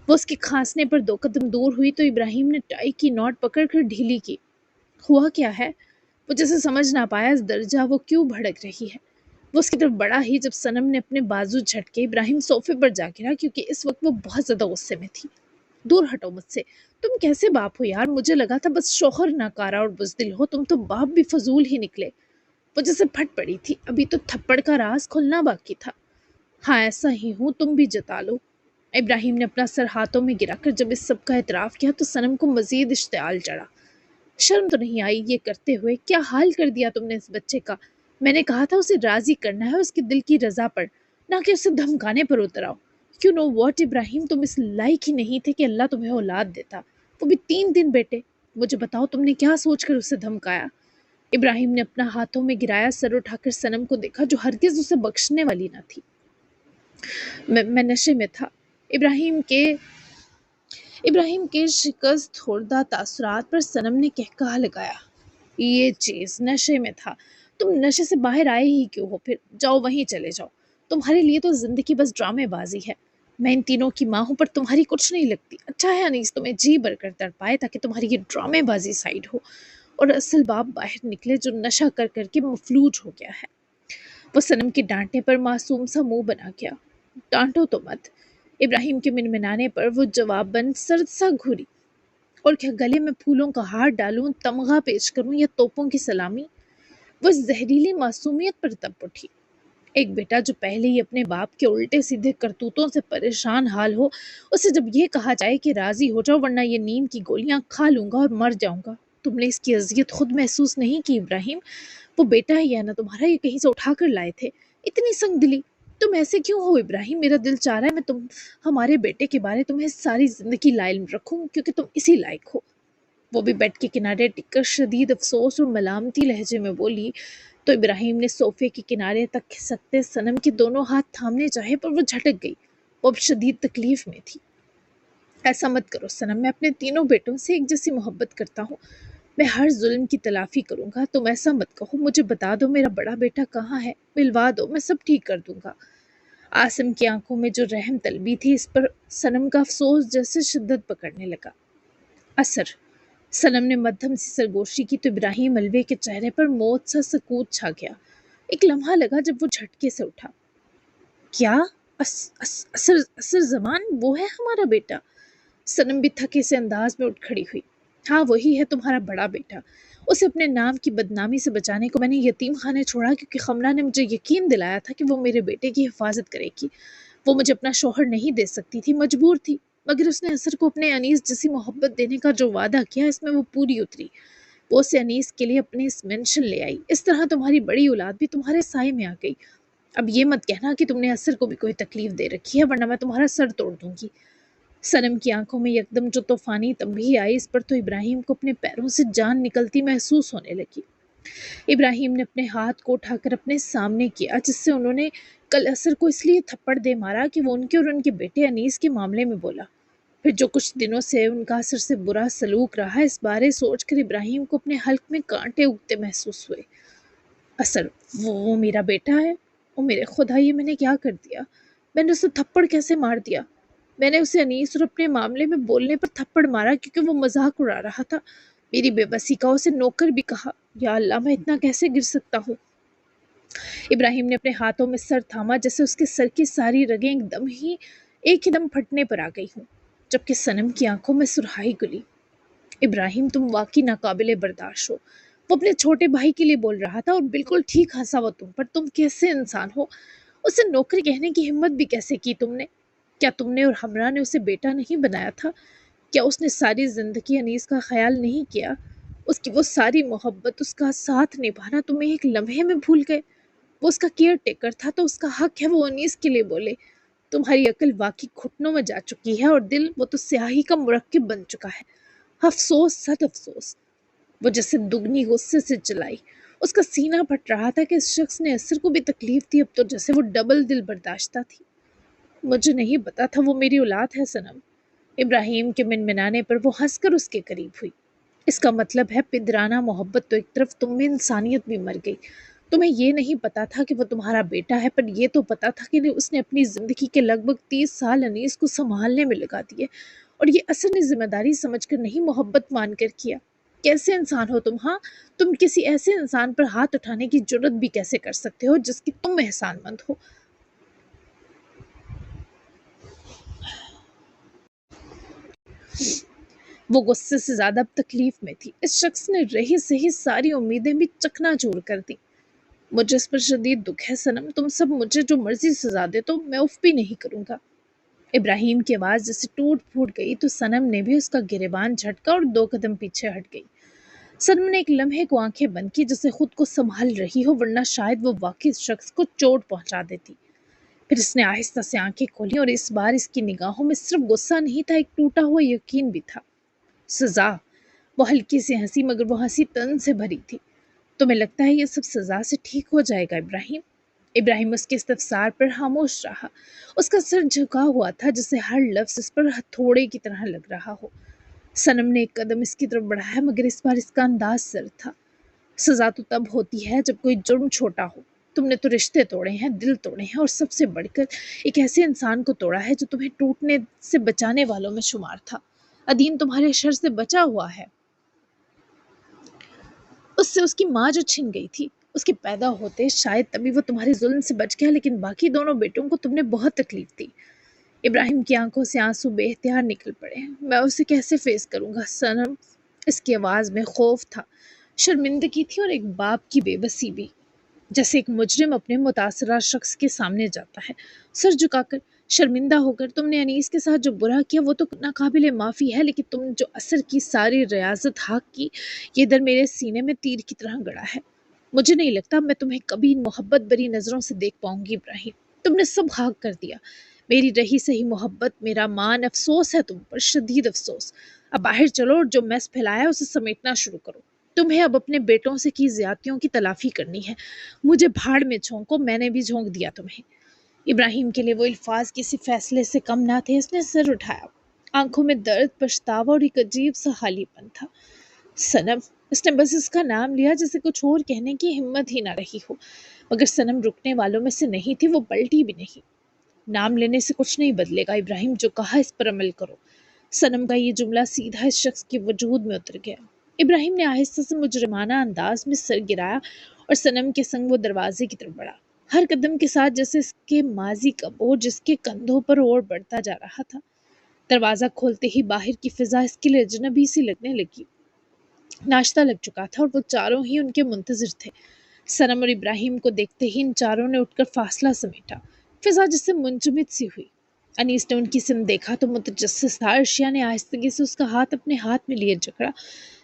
وہ اس کے کھانسنے پر 2 قدم دور ہوئی تو ابراہیم نے ٹائی کی نوٹ پکڑ کر ڈھیلی کی۔ ہوا کیا ہے؟ وہ جیسے سمجھ نہ پایا اس درجہ وہ کیوں بھڑک رہی ہے۔ وہ اس کی طرف بڑھا ہی جب صنم نے اپنے بازو جھٹکے، ابراہیم صوفے پر جا گرا، کیونکہ اس وقت وہ بہت زیادہ غصے میں تھی۔ دور ہٹو مجھ سے، تم کیسے باپ ہو یار؟ مجھے لگا تھا بس شوہر ناکارہ اور بزدل ہو، تم تو باپ بھی فضول ہی نکلے۔ وہ جیسے پھٹ پڑی تھی، ابھی تو تھپڑ کا راز کھلنا باقی تھا۔ ہاں ایسا ہی ہوں، تم بھی جتا لو۔ ابراہیم نے اپنا سر ہاتھوں میں گرا کر جب اس سب کا اعتراف کیا تو صنم کو مزید اشتعال چڑھا۔ شرم تو نہیں آئی یہ کرتے ہوئے؟ کیا حال کر دیا تم نے اس بچے کا؟ میں نے کہا تھا اسے راضی کرنا ہے اس کے دل کی رضا پر، نہ کہ اسے دھمکانے پر اتر آؤ۔ You know what ابراہیم، تم اس لائق ہی نہیں تھے کہ اللہ تمہیں اولاد دیتا، وہ بھی 3 دن بیٹے۔ مجھے بتاؤ تم نے کیا سوچ کر اسے دھمکایا؟ ابراہیم نے اپنا ہاتھوں میں گرایا سر اٹھا کر صنم کو دیکھا جو ہرگز اسے بخشنے والی نہ تھی۔ میں نشے میں تھا۔ ابراہیم کے شکست خوردہ تاثرات پر صنم نے کہکہا لگایا۔ یہ چیز نشے میں تھا؟ تم نشے سے باہر آئے ہی کیوں ہو پھر؟ جاؤ وہیں چلے جاؤ، تمہارے لیے تو زندگی بس ڈرامے بازی ہے۔ میں ان تینوں کی ماں ہوں پر تمہاری کچھ نہیں لگتی۔ اچھا ہے انیس تمہیں جی بھر کر تڑپائے تاکہ تمہاری یہ ڈرامے بازی سائڈ ہو اور اصل باپ باہر نکلے جو نشہ کر کر کے مفلوج ہو گیا ہے۔ وہ صنم کے ڈانٹنے پر معصوم سا منہ بنا گیا۔ ڈانٹو تو مت۔ ابراہیم کے منمنانے پر وہ جواباً سرد سا گھوری۔ اور کیا گلے میں پھولوں کا ہار ڈالوں، تمغہ پیش کروں یا توپوں کی سلامی؟ وہ اس زہریلی معصومیت پر تپ اٹھی۔ ایک بیٹا جو پہلے ہی اپنے باپ کے الٹے سیدھے کرتوتوں سے پریشان حال ہو، اسے جب یہ کہا جائے کہ راضی ہو جاؤ ورنہ یہ نیند کی گولیاں کھا لوں گا اور مر جاؤں گا۔ تم نے اس کی اذیت خود محسوس نہیں کی ابراہیم؟ وہ بیٹا ہی ہے نا تمہارا، یہ کہیں سے اٹھا کر لائے تھے، اتنی سنگ دلی۔ تم ایسے کیوں ہو ابراہیم؟ میرا دل چاہ رہا ہے میں ہمارے بیٹے کے بارے تمہیں ساری زندگی لائل رکھوں، کیونکہ تم اسی لائق ہو۔ وہ بھی بیڈ کے کنارے ٹک کر شدید افسوس اور ملامتی لہجے میں بولی تو ابراہیم نے صوفے کے کنارے تک کھسکتے صنم کے دونوں ہاتھ تھامنے چاہے، پر وہ جھٹک گئی۔ وہ اب شدید تکلیف میں تھی۔ ایسا مت کرو صنم، میں اپنے تینوں بیٹوں سے ایک جیسی محبت کرتا ہوں، میں ہر ظلم کی تلافی کروں گا۔ تم ایسا مت کہو، مجھے بتا دو میرا بڑا بیٹا کہاں ہے، ملوا دو، میں سب ٹھیک کر دوں گا۔ عاصم کی آنکھوں میں جو رحم طلبی تھی، اس پر صنم کا افسوس جیسے شدت پکڑنے لگا۔ اثر صنم نے مدھم سی سرگوشی کی تو ابراہیم الوے کے چہرے پر موت سا سکوت چھا گیا۔ ایک لمحہ لگا جب وہ جھٹکے سے اٹھا۔ کیا؟ اثر زمان وہ ہے ہمارا بیٹا؟ صنم بھی تھکے سے انداز میں اٹھ کھڑی ہوئی۔ ہاں وہی ہے تمہارا بڑا بیٹا، اسے اپنے نام کی بدنامی سے بچانے کو میں نے یتیم خانے چھوڑا، کیونکہ خمرہ نے مجھے یقین دلایا تھا کہ وہ میرے بیٹے کی حفاظت کرے گی۔ وہ مجھے اپنا شوہر نہیں دے سکتی تھی، مجبور تھی، مگر اس نے اثر کو اپنے انیس جیسی محبت دینے کا جو وعدہ کیا، اس میں وہ پوری اتری۔ وہ اسے انیس کے لیے اپنے اس مینشن لے آئی۔ اس طرح تمہاری بڑی اولاد بھی تمہارے سائے میں آ گئی۔ اب یہ مت کہنا کہ تم نے اثر کو بھی کوئی تکلیف دے رکھی ہے، ورنہ میں تمہارا سر توڑ دوں گی۔ صنم کی آنکھوں میں یکدم جو طوفانی تنبیہ آئی، اس پر تو ابراہیم کو اپنے پیروں سے جان نکلتی محسوس ہونے لگی۔ ابراہیم نے اپنے ہاتھ کو اٹھا کر اپنے سامنے کیا، جس سے انہوں نے کل اثر کو اس لیے تھپڑ دے مارا کہ وہ ان کے اور ان کے بیٹے انیس کے معاملے میں بولا۔ پھر جو کچھ دنوں سے ان کا اثر سے برا سلوک رہا، اس بارے سوچ کر ابراہیم کو اپنے حلق میں کانٹے اگتے محسوس ہوئے۔ اثر وہ میرا بیٹا ہے؟ او میرے خدا، یہ میں نے کیا کر دیا؟ میں نے اسے تھپڑ کیسے مار دیا؟ میں نے اسے انیس اور اپنے معاملے میں بولنے پر تھپڑ مارا کیونکہ وہ مذاق اڑا رہا تھا۔ میری بے بسی کا اسے نوکر بھی کہا۔ یا اللہ، میں اتنا کیسے گر سکتا ہوں؟ ابراہیم نے اپنے ہاتھوں میں سر تھاما، جیسے اس کے سر کی ساری رگیں ایک ہی دم پھٹنے پر آ گئی ہوں، جبکہ صنم کی آنکھوں میں سرخائی گلی۔ ابراہیم، تم واقعی ناقابل برداشت ہو۔ وہ اپنے چھوٹے بھائی کے لیے بول رہا تھا اور بالکل ٹھیک ہنسا وہ تم پر۔ تم کیسے انسان ہو؟ اسے نوکر کہنے کی ہمت بھی کیسے کی تم نے؟ کیا تم نے اور ہمراہ نے اسے بیٹا نہیں بنایا تھا؟ کیا اس نے ساری زندگی انیس کا خیال نہیں کیا؟ اس کی وہ ساری محبت، اس کا ساتھ نبھانا تمہیں ایک لمحے میں بھول گئے؟ وہ اس کا کیئر ٹیکر تھا تو اس کا حق ہے وہ انیس کے لیے بولے۔ تمہاری عقل واقعی گھٹنوں میں جا چکی ہے، اور دل وہ تو سیاہی کا مرکب بن چکا ہے۔ افسوس، صد افسوس۔ وہ جیسے دگنی غصے سے چلائی۔ اس کا سینہ پھٹ رہا تھا کہ اس شخص نے اثر کو بھی تکلیف دی، اب تو جیسے وہ ڈبل دل برداشتہ تھی۔ مجھے نہیں پتا تھا وہ میری اولاد ہے صنم۔ ابراہیم کے منمنانے پر وہ ہنس کر اس کے قریب ہوئی۔ اس کا مطلب ہے پدرانہ محبت تو ایک طرف، تم میں انسانیت بھی مر گئی۔ تمہیں یہ نہیں پتا تھا کہ وہ تمہارا بیٹا ہے، پر یہ تو پتا تھا کہ اس نے اپنی زندگی کے لگ بھگ 30 سال انیس کو سنبھالنے میں لگا دیے، اور یہ اثر نے ذمہ داری سمجھ کر نہیں، محبت مان کر کیا۔ کیسے انسان ہو تم؟ ہاں، تم کسی ایسے انسان پر ہاتھ اٹھانے کی جرت بھی کیسے کر سکتے ہو جس کی تم احسان مند ہو؟ وہ غصے سے زیادہ اب تکلیف میں تھی۔ اس شخص نے رہی سہی ساری امیدیں بھی چکنا چور کر دی۔ مجھے اس پر شدید دکھ ہے صنم، تم سب مجھے جو مرضی سزا دے تو میں اف بھی نہیں کروں گا۔ ابراہیم کی آواز جیسے ٹوٹ پھوٹ گئی تو صنم نے بھی اس کا گریبان جھٹکا اور 2 قدم پیچھے ہٹ گئی۔ صنم نے ایک لمحے کو آنکھیں بند کی، جیسے خود کو سنبھال رہی ہو، ورنہ شاید وہ واقعی اس شخص کو چوٹ پہنچا دیتی۔ پھر اس نے آہستہ سے آنکھیں کھولی، اور اس بار اس کی نگاہوں میں صرف غصہ نہیں تھا، ایک ٹوٹا ہوا یقین بھی تھا۔ سزا؟ وہ ہلکی سی ہنسی، مگر وہ ہنسی تن سے بھری تھی۔ تمہیں لگتا ہے یہ سب سزا سے ٹھیک ہو جائے گا ابراہیم؟ ابراہیم اس کے استفسار پر خاموش رہا۔ اس کا سر جھکا ہوا تھا، جسے ہر لفظ اس پر ہتھوڑے کی طرح لگ رہا ہو۔ صنم نے ایک قدم اس کی طرف بڑھایا، مگر اس بار اس کا انداز سرد تھا۔ سزا تو تب ہوتی ہے جب کوئی جرم چھوٹا ہو۔ تم نے تو رشتے توڑے ہیں، دل توڑے ہیں، اور سب سے بڑھ کر ایک ایسے انسان کو توڑا ہے جو تمہیں ٹوٹنے سے بچانے والوں میں شمار تھا۔ ادین تمہارے شر سے بچا ہوا ہے۔ اس سے اس کی ماں جو چھن گئی تھی، اس کے پیدا ہوتے، شاید تبھی وہ تمہارے ظلم سے بچ گیا، لیکن باقی دونوں بیٹوں کو تم نے بہت تکلیف دی۔ ابراہیم کی آنکھوں سے آنسو بے اختیار نکل پڑے۔ میں اسے کیسے فیس کروں گا صنم؟ اس کی آواز میں خوف تھا، شرمندگی تھی، اور ایک باپ کی بے بسی بھی، جیسے ایک مجرم اپنے متاثرہ شخص کے سامنے جاتا ہے سر جھکا کر، شرمندہ ہو کر۔ تم نے انیس کے ساتھ جو برا کیا وہ تو ناقابل معافی ہے، لیکن تم جو اثر کی ساری ریاضت حق کی، یہ در میرے سینے میں تیر کی طرح گڑا ہے۔ مجھے نہیں لگتا میں تمہیں کبھی محبت بری نظروں سے دیکھ پاؤں گی ابراہیم۔ تم نے سب خاک کر دیا، میری رہی سہی محبت، میرا مان، افسوس ہے تم پر، شدید افسوس۔ اب باہر چلو اور جو میس پھیلایا اسے سمیٹنا شروع کرو۔ تمہیں اب اپنے بیٹوں سے کی زیادتیوں کی تلافی کرنی ہے۔ مجھے بھاڑ میں جھونکو، میں نے بھی جھونک دیا تمہیں۔ ابراہیم کے لیے وہ الفاظ کسی فیصلے سے کم نہ تھے۔ اس نے سر اٹھایا، آنکھوں میں درد، پچھتاوا اور ایک عجیب سا خالی پن تھا۔ صنم، اس نے بس اس کا نام لیا جیسے کچھ اور کہنے کی ہمت ہی نہ رہی ہو، مگر صنم رکنے والوں میں سے نہیں تھی، وہ پلٹی بھی نہیں۔ نام لینے سے کچھ نہیں بدلے گا ابراہیم، جو کہا اس پر عمل کرو۔ صنم کا یہ جملہ سیدھا اس شخص کے وجود میں اتر گیا۔ ابراہیم نے آہستہ سے مجرمانہ انداز میں سر گرایا اور صنم کے سنگ وہ دروازے کی طرف بڑھا، ہر قدم کے ساتھ جیسے اس کے ماضی کا بوجھ جس کے کندھوں پر اور بڑھتا جا رہا تھا۔ دروازہ کھولتے ہی باہر کی فضا اس کے لیے اجنبی سی لگنے لگی۔ ناشتہ لگ چکا تھا اور وہ چاروں ہی ان کے منتظر تھے۔ صنم اور ابراہیم کو دیکھتے ہی ان چاروں نے اٹھ کر فاصلہ سمیٹا، فضا جس سے منجمد سی ہوئی۔ انیس نے ان کی سمت دیکھا تو متجسس تھا۔ ارشیا نے آہستگی سے اس کا ہاتھ اپنے ہاتھ میں لیے جکڑا،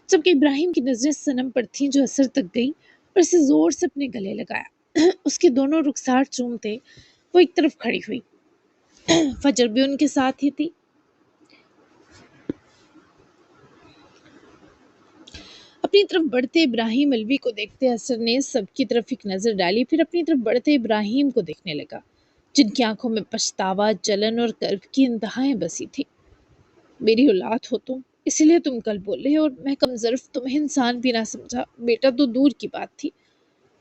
جبکہ ابراہیم کی نظریں صنم پر تھیں جو اثر تک گئی اور اسے زور سے اپنے گلے لگایا۔ اس کے دونوں رخسار چومتے وہ ایک طرف کھڑی ہوئی۔ فجر بھی ان کے ساتھ ہی تھی۔ اپنی طرف بڑھتے ابراہیم الوی کو دیکھتے اثر نے سب کی طرف ایک نظر ڈالی، پھر اپنی طرف بڑھتے ابراہیم کو دیکھنے لگا جن کی آنکھوں میں پچھتاوا، جلن اور کرب کی انتہائیں بسی تھی۔ میری اولاد ہو تم، اسی لیے تم کل بولے اور میں کم ظرف تمہیں انسان بھی نہ سمجھا، بیٹا تو دور کی بات تھی۔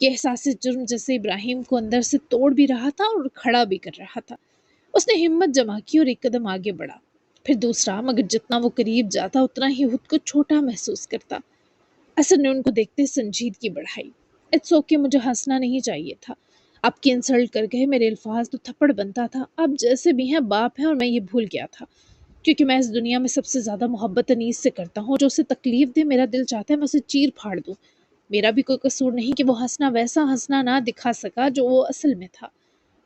یہ احساس جرم جیسے ابراہیم کو اندر سے توڑ بھی رہا تھا اور کھڑا بھی کر رہا تھا۔ اس نے ہمت جمع کی اور ایک قدم آگے بڑھا، پھر دوسرا، مگر جتنا وہ قریب جاتا اتنا ہی خود کو چھوٹا محسوس کرتا۔ اثر نے ان کو دیکھتے سنجیدگی بڑھائی۔ اٹس اوکے، مجھے ہنسنا نہیں چاہیے تھا۔ آپ کی انسلٹ کر گئے، میرے الفاظ تو تھپڑ بنتا تھا۔ آپ جیسے بھی ہیں باپ ہیں اور میں یہ بھول گیا تھا، کیونکہ میں اس دنیا میں سب سے زیادہ محبت انیس سے کرتا ہوں۔ جو اسے تکلیف دے میرا دل چاہتا ہے میں اسے چیر پھاڑ دوں۔ میرا بھی کوئی قصور نہیں کہ وہ ہنسنا ویسا ہنسنا نہ دکھا سکا جو وہ اصل میں تھا۔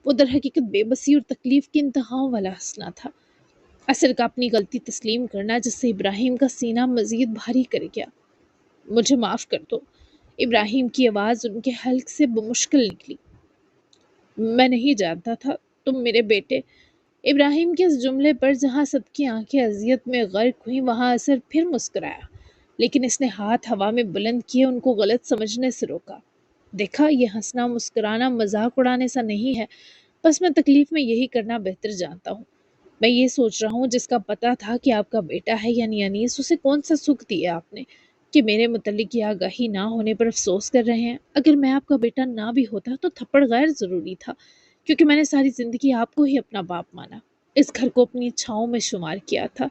وہ در حقیقت بے بسی اور تکلیف کی انتہاؤں والا ہنسنا تھا۔ اصل کا اپنی غلطی تسلیم کرنا جس سے ابراہیم کا سینہ مزید بھاری کر گیا۔ مجھے معاف کر دو، ابراہیم کی آواز ان کے حلق سے بمشکل نکلی۔ میں نہیں جانتا تھا تم میرے بیٹے۔ ابراہیم کے اس جملے پر جہاں سب کی آنکھیں اذیت میں غرق ہوئیں وہاں اثر پھر مسکرایا، لیکن اس نے ہاتھ ہوا میں بلند کیے ان کو غلط سمجھنے سے روکا۔ دیکھا، یہ ہنسنا مسکرانا مذاق اڑانے سا نہیں ہے، بس میں تکلیف میں یہی کرنا بہتر جانتا ہوں۔ میں یہ سوچ رہا ہوں جس کا پتہ تھا کہ آپ کا بیٹا ہے یعنی انیس، اسے کون سا سکھ دیا آپ نے کہ میرے متعلق یہ آگاہی نہ ہونے پر افسوس کر رہے ہیں۔ اگر میں آپ کا بیٹا نہ بھی ہوتا تو تھپڑ غیر ضروری تھا، کیونکہ میں نے ساری زندگی آپ کو ہی اپنا باپ مانا، اس گھر کو اپنی اچھاؤں میں شمار کیا تھا۔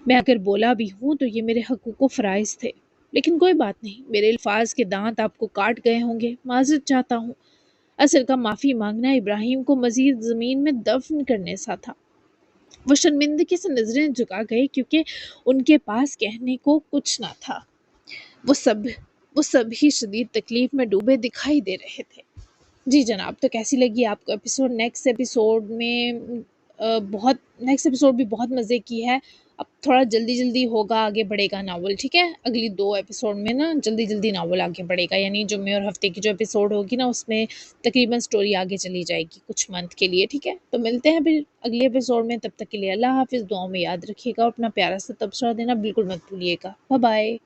میں اگر بولا بھی ہوں تو یہ میرے حقوق و فرائض تھے، لیکن کوئی بات نہیں، میرے الفاظ کے دانت آپ کو کاٹ گئے ہوں گے، معذرت چاہتا ہوں۔ اصل کا معافی مانگنا ابراہیم کو مزید زمین میں دفن کرنے سا تھا۔ وہ شرمندگی سے نظریں جھکا گئے کیونکہ ان کے پاس کہنے کو کچھ نہ تھا۔ وہ سب ہی شدید تکلیف میں ڈوبے دکھائی دے رہے تھے۔ جی جناب، تو کیسی لگی آپ کو ایپیسوڈ؟ نیکسٹ ایپیسوڈ بھی بہت مزے کی ہے۔ اب تھوڑا جلدی ہوگا، آگے بڑھے گا ناول، ٹھیک ہے؟ اگلی 2 ایپیسوڈ میں نا جلدی ناول آگے بڑھے گا، یعنی جمعے اور ہفتے کی جو ایپیسوڈ ہوگی نا اس میں تقریباً سٹوری آگے چلی جائے گی کچھ منتھ کے لیے، ٹھیک ہے؟ تو ملتے ہیں پھر اگلی ایپیسوڈ میں، تب تک کے لیے اللہ حافظ، دعاؤں میں یاد رکھیے گا اور اپنا پیارا سا تبصرہ دینا بالکل مت بھولیے گا۔ Bye bye.